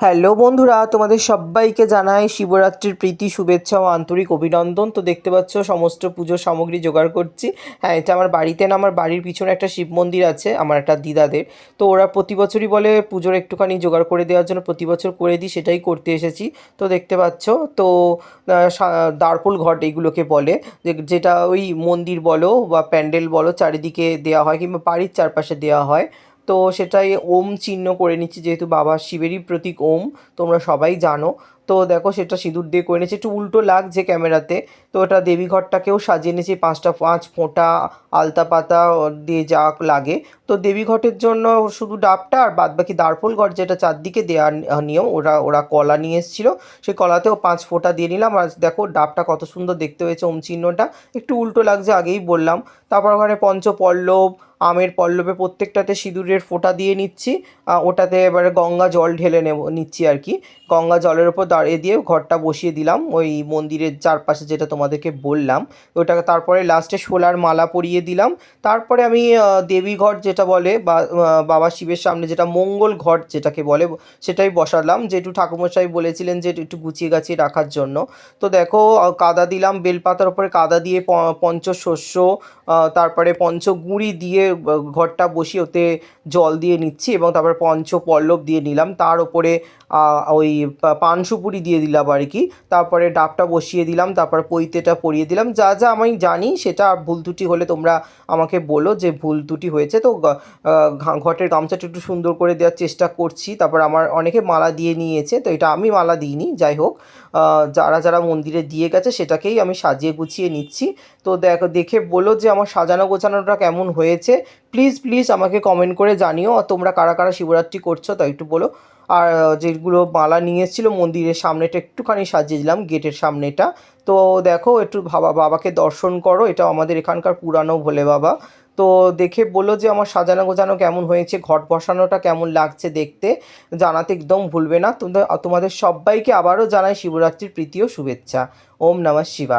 Hello বন্ধুরা, তোমাদের সবাইকে জানাই শিবরাত্রির প্রীতি শুভেচ্ছা ও আন্তরিক অভিনন্দন। তো দেখতে পাচ্ছ সমস্ত পুজোর সামগ্রী জোগাড় করছি। হ্যাঁ, এটা আমার বাড়িতে না, আমার বাড়ির পিছনে একটা শিব মন্দির আছে আমার একটা দিদাদের। তো ওরা প্রতি বছরই বলে পুজোর একটুখানি জোগাড় করে দেওয়ার জন্য, প্রতি বছর করে দিই, সেটাই করতে এসেছি। তো দেখতে পাচ্ছ, তো দ্বারপুল ঘট এইগুলোকে বলে, যেটা ওই মন্দির বলো বা প্যান্ডেল বলো চারিদিকে দেওয়া হয় কিংবা বাড়ির চারপাশে দেওয়া হয়। তো সেটাই ওম চিহ্ন করে নিচ্ছি, যেহেতু বাবা শিবেরই প্রতীক ওম, তোমরা সবাই জানো। তো দেখো সেটা সিঁদুর দিয়ে করে নিয়েছি, একটু উল্টো লাগছে ক্যামেরাতে। তো ওটা দেবীঘরটাকেও সাজিয়ে নিয়েছি, পাঁচ ফোঁটা আলতা পাতা দিয়ে যা লাগে। তো দেবীঘটের জন্য শুধু ডাবটা আর বাদবাকি দ্বারপোল ঘট যেটা চারদিকে দেওয়ার নিয়ম, ওরা ওরা কলা নিয়ে এসেছিলো, সেই কলাতেও 5 ফোঁটা দিয়ে নিলাম। আর দেখো ডাবটা কত সুন্দর দেখতে হয়েছে, ওম চিহ্নটা একটু উল্টো লাগছে আগেই বললাম। তারপর ওখানে পঞ্চপল্লব, আমের পল্লবে প্রত্যেকটাতে সিঁদুরের ফোঁটা দিয়ে নিচ্ছি। ওটাতে এবারে গঙ্গা জল ঢেলে নিচ্ছি আর কি। গঙ্গা জলের ওপর দাঁড়িয়ে দিয়ে ঘরটা বসিয়ে দিলাম ওই মন্দিরের চারপাশে, যেটা তোমাদেরকে বললাম ওটাকে। তারপরে লাস্টে শোলার মালা পরিয়ে দিলাম। তারপরে আমি দেবী ঘট যেটা বলে বা বাবা শিবের সামনে যেটা মঙ্গল ঘট যেটাকে বলে, সেটাই বসালাম, যেটু ঠাকুরমশাই বলেছিলেন যে একটু গুছিয়ে গাছিয়ে রাখার জন্য। তো দেখো কাদা দিলাম, বেলপাতার ওপরে কাদা দিয়ে পঞ্চশস্য, তারপরে পঞ্চগুঁড়ি দিয়ে ঘরটা বসিয়ে ওতে জল দিয়ে নিচ্ছি, এবং তারপরে পঞ্চপল্লব দিয়ে নিলাম। তার ওপরে ওই পান সুপুরি দিয়ে দিলাম আর কি। তারপরে ডাবটা বসিয়ে দিলাম, তারপর পৈতেটা পরিয়ে দিলাম। যা যা আমি জানি সেটা, ভুল ত্রুটি হলে তোমরা আমাকে বলো যে ভুল ত্রুটি হয়েছে। তো ঘটের গামছাটা একটু সুন্দর করে দেওয়ার চেষ্টা করছি। তারপর আমার অনেকে মালা দিয়ে নিয়েছে, তো এটা আমি মালা দিইনি, যাই হোক যারা যারা মন্দিরে দিয়ে গেছে সেটাকেই আমি সাজিয়ে গুছিয়ে নিচ্ছি। তো দেখে বলো যে আমার সাজানো গোছানোটা কেমন হয়েছে। প্লিজ প্লিজ আমাকে কমেন্ট করে জানিও, আর তোমরা কারা কারা শিবরাত্রি করছো তাই একটু বলো। আর যেগুলো মালা নিয়ে এসেছিলো মন্দিরের সামনেটা একটুখানি সাজিয়ে দিলাম, গেটের সামনেটা। তো দেখো একটু বাবাকে দর্শন করো, এটা আমাদের এখানকার পুরানো ভোলে বাবা। তো দেখে বলো যে আমার সাজানো গোছানো কেমন হয়েছে, ঘট বসানোটা কেমন লাগছে দেখতে, জানাতে একদম ভুলবে না। তোমাদের সবাইকে আবারও জানাই শিবরাত্রির প্রীতি ও শুভেচ্ছা। ওম নমঃ শিবায়।